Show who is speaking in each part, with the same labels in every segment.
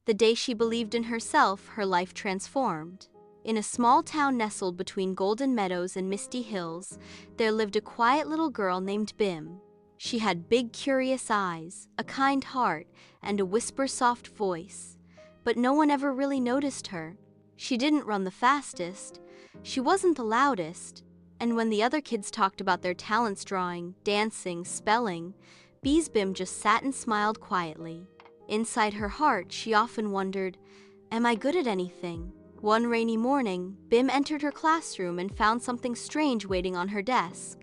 Speaker 1: The day she believed in herself, her life transformed. In a small town nestled between golden meadows and misty hills, there lived a quiet little girl named Bim. She had big, curious eyes, a kind heart, and a whisper-soft voice. But no one ever really noticed her. She didn't run the fastest. She wasn't the loudest. And when the other kids talked about their talents drawing, dancing, spelling, Bim just sat and smiled quietly. Inside her heart, she often wondered, "Am I good at anything?" One rainy morning, Bim entered her classroom and found something strange waiting on her desk.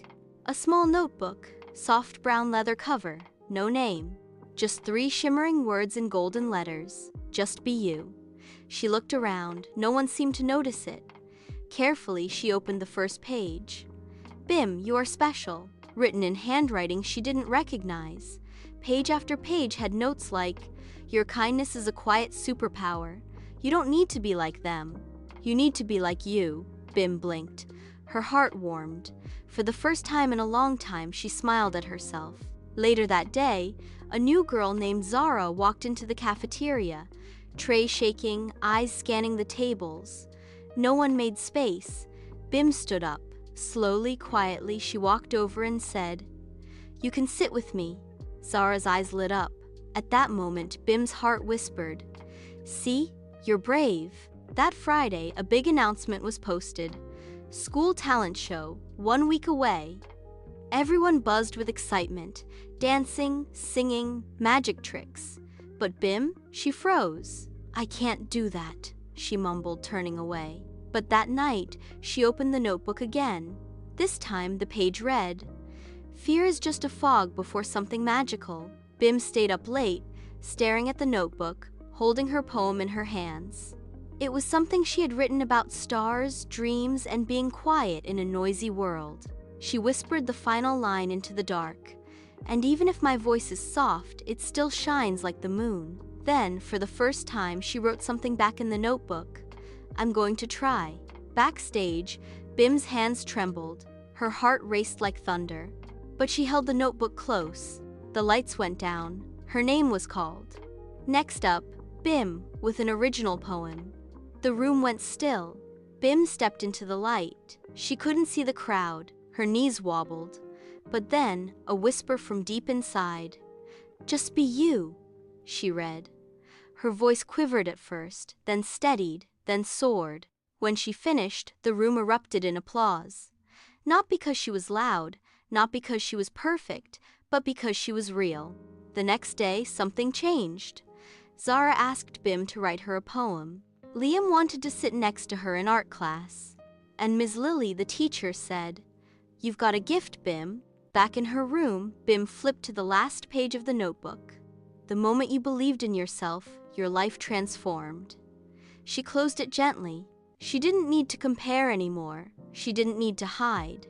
Speaker 1: A small notebook, soft brown leather cover, no name. Just 3 shimmering words in golden letters, "Just be you." She looked around, no one seemed to notice it. Carefully, she opened the first page. "Bim, you are special," written in handwriting she didn't recognize. Page after page had notes like, "Your kindness is a quiet superpower. You don't need to be like them. You need to be like you." Bim blinked. Her heart warmed. For the first time in a long time, she smiled at herself. Later that day, a new girl named Zara walked into the cafeteria, tray shaking, eyes scanning the tables. No one made space. Bim stood up. Slowly, quietly, she walked over and said, "You can sit with me." Zara's eyes lit up. At that moment, Bim's heart whispered, "See? You're brave." That Friday, a big announcement was posted. School talent show, 1 week away. Everyone buzzed with excitement, dancing, singing, magic tricks. But Bim, she froze. "I can't do that," she mumbled, turning away. But that night, she opened the notebook again. This time, the page read, "Fear is just a fog before something magical." Bim stayed up late, staring at the notebook, holding her poem in her hands. It was something she had written about stars, dreams, and being quiet in a noisy world. She whispered the final line into the dark. "And even if my voice is soft, it still shines like the moon." Then, for the first time, she wrote something back in the notebook. "I'm going to try." Backstage, Bim's hands trembled. Her heart raced like thunder. But she held the notebook close. The lights went down. Her name was called. Next up, Bim, with an original poem. The room went still. Bim stepped into the light. She couldn't see the crowd. Her knees wobbled. But then, a whisper from deep inside. "Just be you," she read. Her voice quivered at first, then steadied, then soared. When she finished, the room erupted in applause. Not because she was loud, not because she was perfect, but because she was real. The next day, something changed. Zara asked Bim to write her a poem. Liam wanted to sit next to her in art class. And Ms. Lily, the teacher, said, "You've got a gift, Bim." Back in her room, Bim flipped to the last page of the notebook. The moment you believed in yourself, your life transformed. She closed it gently. She didn't need to compare anymore. She didn't need to hide.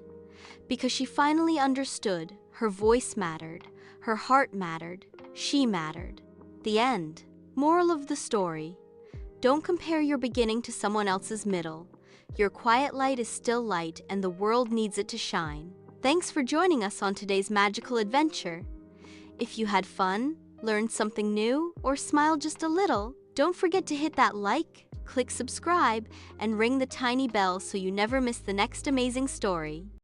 Speaker 1: Because she finally understood, her voice mattered, her heart mattered, she mattered. The end. Moral of the story. Don't compare your beginning to someone else's middle. Your quiet light is still light and the world needs it to shine. Thanks for joining us on today's magical adventure. If you had fun, learned something new, or smiled just a little, don't forget to hit that like, click subscribe, and ring the tiny bell so you never miss the next amazing story.